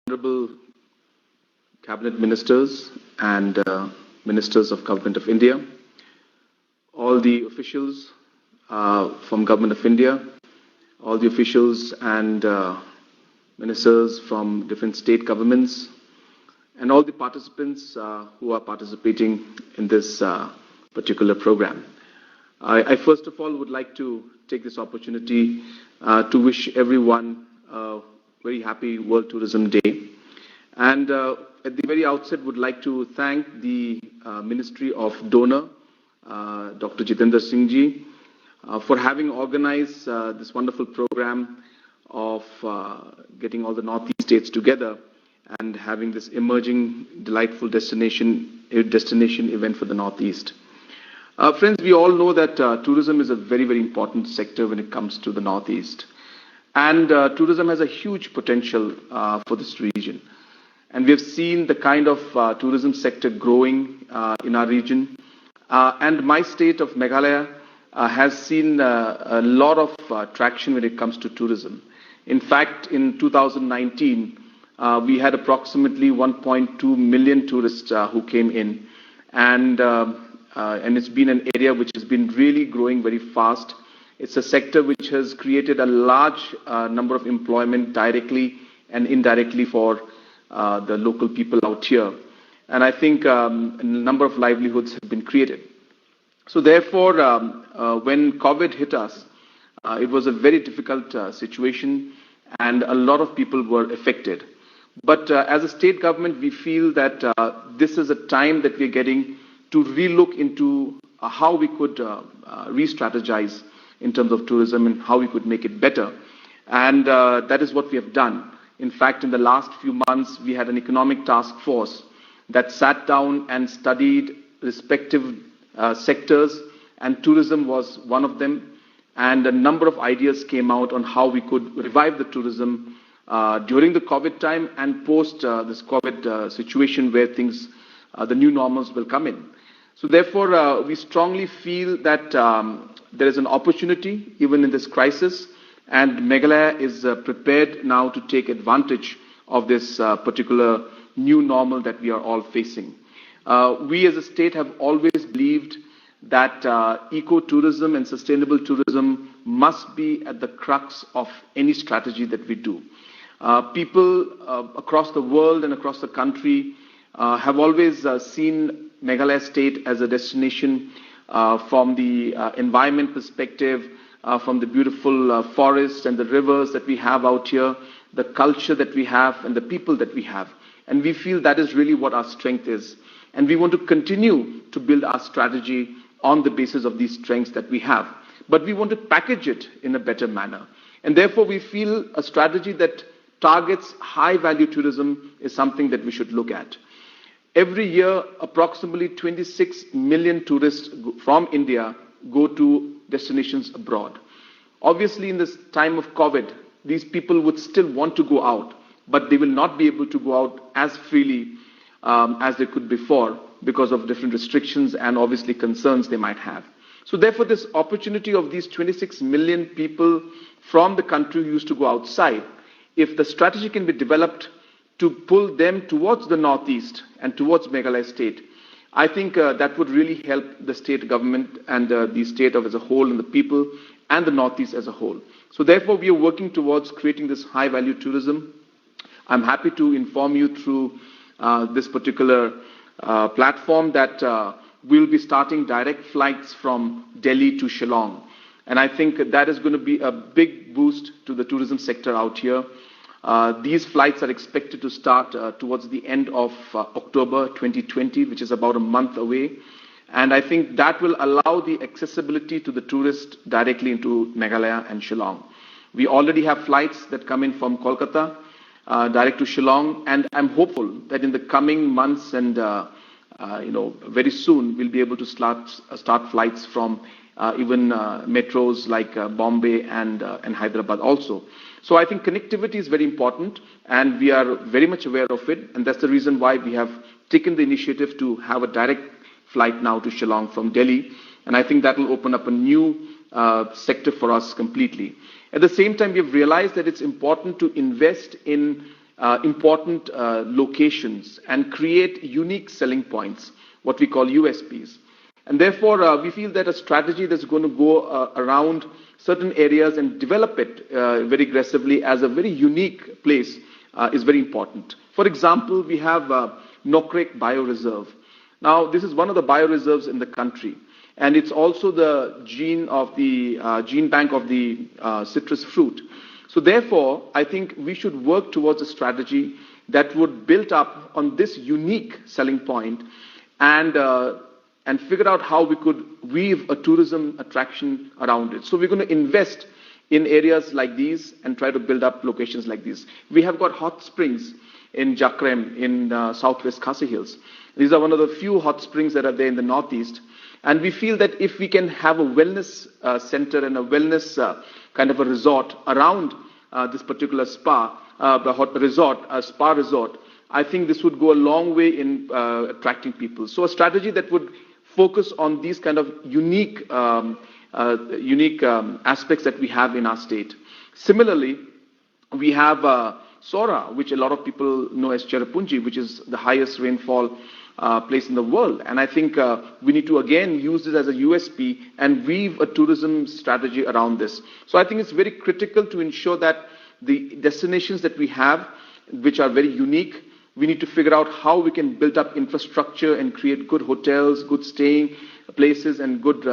Honorable Cabinet Ministers and Ministers of Government of India, all the officials from Government of India, all the officials and ministers from different state governments, and all the participants who are participating in this particular program. I first of all would like to take this opportunity to wish everyone a very happy World Tourism Day. And at the very outset would like to thank the Ministry of MDoNER, Dr. Jitendra Singh ji, for having organized this wonderful program of getting all the Northeast states together and having this emerging, delightful destination event for the Northeast. Friends, we all know that tourism is a very, very important sector when it comes to the Northeast. And tourism has a huge potential for this region. And we have seen the kind of tourism sector growing in our region. And my state of Meghalaya has seen a lot of traction when it comes to tourism. In fact, in 2019, we had approximately 1.2 million tourists who came in. And it's been an area which has been really growing very fast. It's a sector which has created a large number of employment directly and indirectly for the local people out here. And I think a number of livelihoods have been created. So therefore, when COVID hit us, it was a very difficult situation and a lot of people were affected. But as a state government, we feel that this is a time that we're getting to relook into how we could re-strategize in terms of tourism and how we could make it better. And that is what we have done. In fact, in the last few months, we had an economic task force that sat down and studied respective sectors, and tourism was one of them. And a number of ideas came out on how we could revive the tourism during the COVID time and post this COVID situation where things, the new normals will come in. So therefore, we strongly feel that there is an opportunity even in this crisis, and Meghalaya is prepared now to take advantage of this particular new normal that we are all facing. We as a state have always believed that eco-tourism and sustainable tourism must be at the crux of any strategy that we do. People across the world and across the country have always seen Meghalaya state as a destination from the environment perspective, from the beautiful forests and the rivers that we have out here, the culture that we have and the people that we have. And we feel that is really what our strength is. And we want to continue to build our strategy on the basis of these strengths that we have. But we want to package it in a better manner. And therefore we feel a strategy that targets high-value tourism is something that we should look at. Every year, approximately 26 million tourists from India go to destinations abroad. Obviously, in this time of COVID, these people would still want to go out, but they will not be able to go out as freely as they could before because of different restrictions and obviously concerns they might have. So therefore, this opportunity of these 26 million people from the country who used to go outside, if the strategy can be developed to pull them towards the Northeast and towards Meghalaya state, I think that would really help the state government and the state as a whole and the people and the Northeast as a whole. So therefore, we are working towards creating this high-value tourism. I'm happy to inform you through this particular platform that we'll be starting direct flights from Delhi to Shillong. And I think that is going to be a big boost to the tourism sector out here. These flights are expected to start towards the end of October 2020, which is about a month away. And I think that will allow the accessibility to the tourist directly into Meghalaya and Shillong. We already have flights that come in from Kolkata direct to Shillong, and I'm hopeful that in the coming months and very soon we'll be able to start flights from even metros like Bombay and Hyderabad also. So I think connectivity is very important, and we are very much aware of it, and that's the reason why we have taken the initiative to have a direct flight now to Shillong from Delhi, and I think that will open up a new sector for us completely. At the same time, we have realized that it's important to invest in important locations and create unique selling points, what we call USPs. And therefore, we feel that a strategy that's going to go around certain areas and develop it very aggressively as a very unique place is very important. For example, we have Nokrek Bioreserve. Now, this is one of the bioreserves in the country, and it's also the gene bank of the citrus fruit. So therefore, I think we should work towards a strategy that would build up on this unique selling point and figure out how we could weave a tourism attraction around it. So we're going to invest in areas like these and try to build up locations like these. We have got hot springs in Jakrem in southwest Khasi Hills. These are one of the few hot springs that are there in the northeast. And we feel that if we can have a wellness center and a wellness kind of a resort around this particular spa resort, I think this would go a long way in attracting people. So a strategy that would focus on these kind of unique aspects that we have in our state. Similarly, we have Sora, which a lot of people know as Cherrapunji, which is the highest rainfall place in the world. And I think we need to again use this as a USP and weave a tourism strategy around this. So I think it's very critical to ensure that the destinations that we have, which are very unique, we need to figure out how we can build up infrastructure and create good hotels, good staying places, and good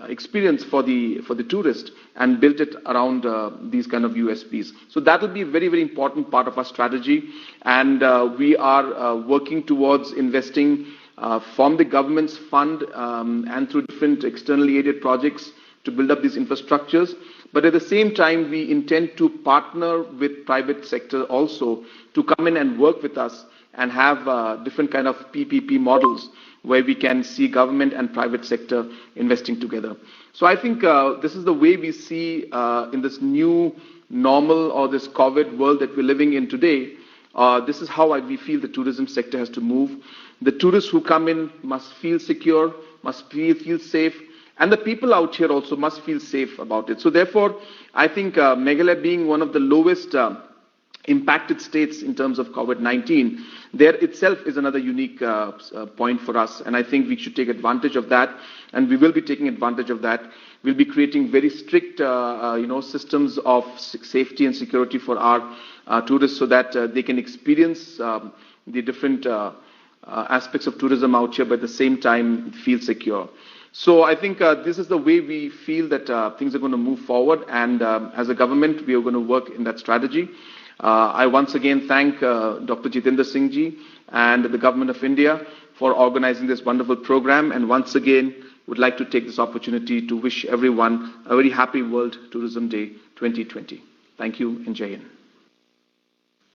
experience for the tourist, and build it around these kind of USPs. So that will be a very, very important part of our strategy, and we are working towards investing from the government's fund and through different externally aided projects to build up these infrastructures. But at the same time, we intend to partner with private sector also to come in and work with us and have different kind of PPP models where we can see government and private sector investing together. So I think this is the way we see in this new normal or this COVID world that we're living in today. This is how we feel the tourism sector has to move. The tourists who come in must feel secure, must feel safe, and the people out here also must feel safe about it. So therefore, I think Meghalaya being one of the lowest impacted states in terms of COVID-19, there itself is another unique point for us. And I think we should take advantage of that. And we will be taking advantage of that. We'll be creating very strict systems of safety and security for our tourists so that they can experience the different aspects of tourism out here, but at the same time feel secure. So I think this is the way we feel that things are going to move forward. And as a government, we are going to work in that strategy. I once again thank Dr. Jitendra Singh ji and the Government of India for organizing this wonderful program. And once again, would like to take this opportunity to wish everyone a very happy World Tourism Day 2020. Thank you and Jai Hind.